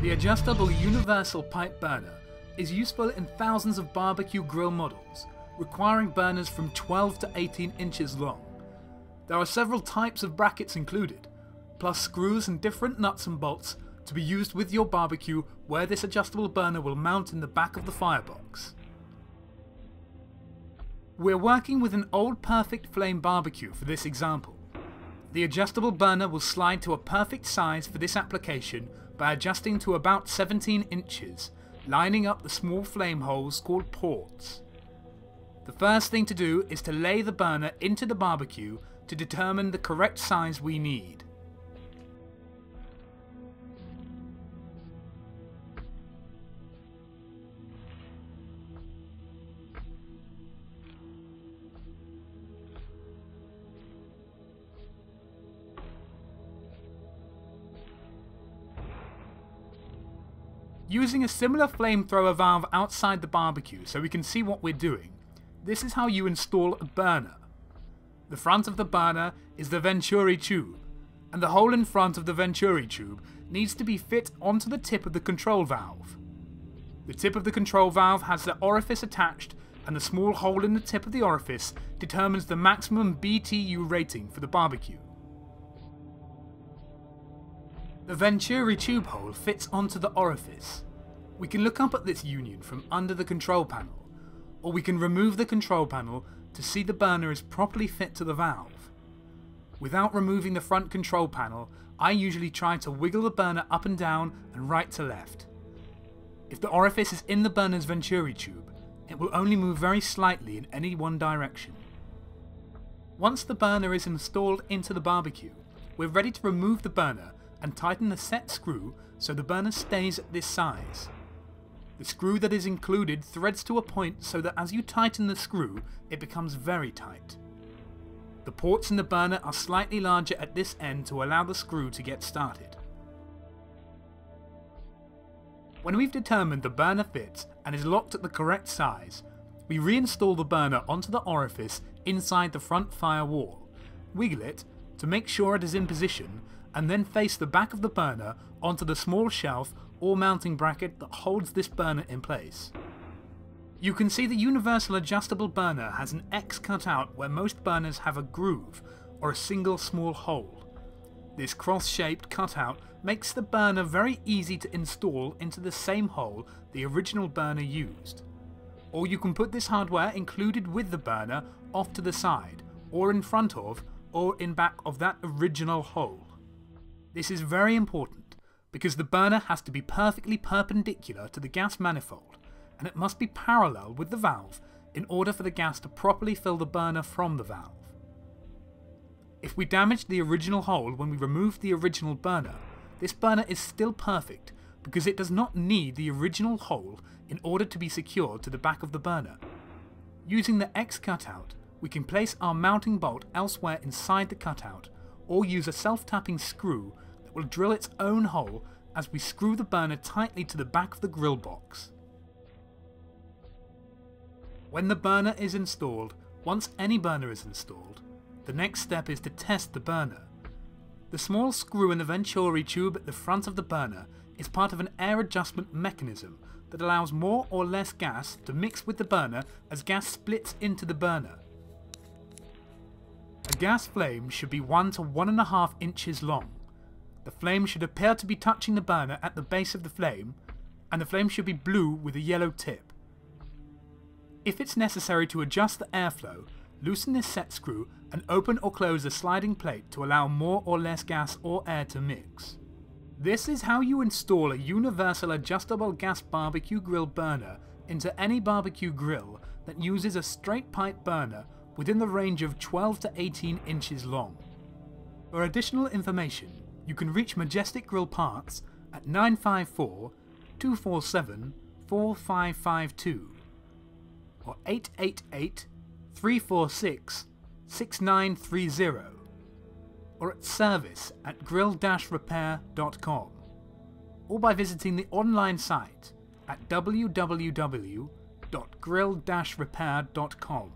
The adjustable universal pipe burner is useful in thousands of barbecue grill models, requiring burners from 12 to 18 inches long. There are several types of brackets included, plus screws and different nuts and bolts to be used with your barbecue where this adjustable burner will mount in the back of the firebox. We're working with an old perfect flame barbecue for this example. The adjustable burner will slide to a perfect size for this application by adjusting to about 17 inches, lining up the small flame holes called ports. The first thing to do is to lay the burner into the barbecue to determine the correct size we need. Using a similar flamethrower valve outside the barbecue so we can see what we're doing, this is how you install a burner. The front of the burner is the venturi tube, and the hole in front of the venturi tube needs to be fit onto the tip of the control valve. The tip of the control valve has the orifice attached, and the small hole in the tip of the orifice determines the maximum BTU rating for the barbecue. The venturi tube hole fits onto the orifice. We can look up at this union from under the control panel, or we can remove the control panel to see the burner is properly fit to the valve. Without removing the front control panel, I usually try to wiggle the burner up and down and right to left. If the orifice is in the burner's venturi tube, it will only move very slightly in any one direction. Once the burner is installed into the barbecue, we're ready to remove the burner and tighten the set screw so the burner stays at this size. The screw that is included threads to a point so that as you tighten the screw, it becomes very tight. The ports in the burner are slightly larger at this end to allow the screw to get started. When we've determined the burner fits and is locked at the correct size, we reinstall the burner onto the orifice inside the front fire wall, wiggle it to make sure it is in position, and then face the back of the burner onto the small shelf or mounting bracket that holds this burner in place. You can see the universal adjustable burner has an X cut out where most burners have a groove or a single small hole. This cross-shaped cutout makes the burner very easy to install into the same hole the original burner used. Or you can put this hardware included with the burner off to the side, or in front of, or in back of that original hole. This is very important because the burner has to be perfectly perpendicular to the gas manifold, and it must be parallel with the valve in order for the gas to properly fill the burner from the valve. If we damaged the original hole when we removed the original burner, this burner is still perfect because it does not need the original hole in order to be secured to the back of the burner. Using the X cutout, we can place our mounting bolt elsewhere inside the cutout, or use a self-tapping screw that will drill its own hole as we screw the burner tightly to the back of the grill box. When the burner is installed, once any burner is installed, the next step is to test the burner. The small screw in the venturi tube at the front of the burner is part of an air adjustment mechanism that allows more or less gas to mix with the burner as gas splits into the burner. A gas flame should be 1 to 1.5 inches long. The flame should appear to be touching the burner at the base of the flame, and the flame should be blue with a yellow tip. If it's necessary to adjust the airflow, loosen this set screw and open or close the sliding plate to allow more or less gas or air to mix. This is how you install a universal adjustable gas barbecue grill burner into any barbecue grill that uses a straight pipe burner within the range of 12 to 18 inches long. For additional information, you can reach Majestic Grill Parts at 954 247 4552 or 888 346 6930 or at service@grill-repair.com, or by visiting the online site at www.grill-repair.com.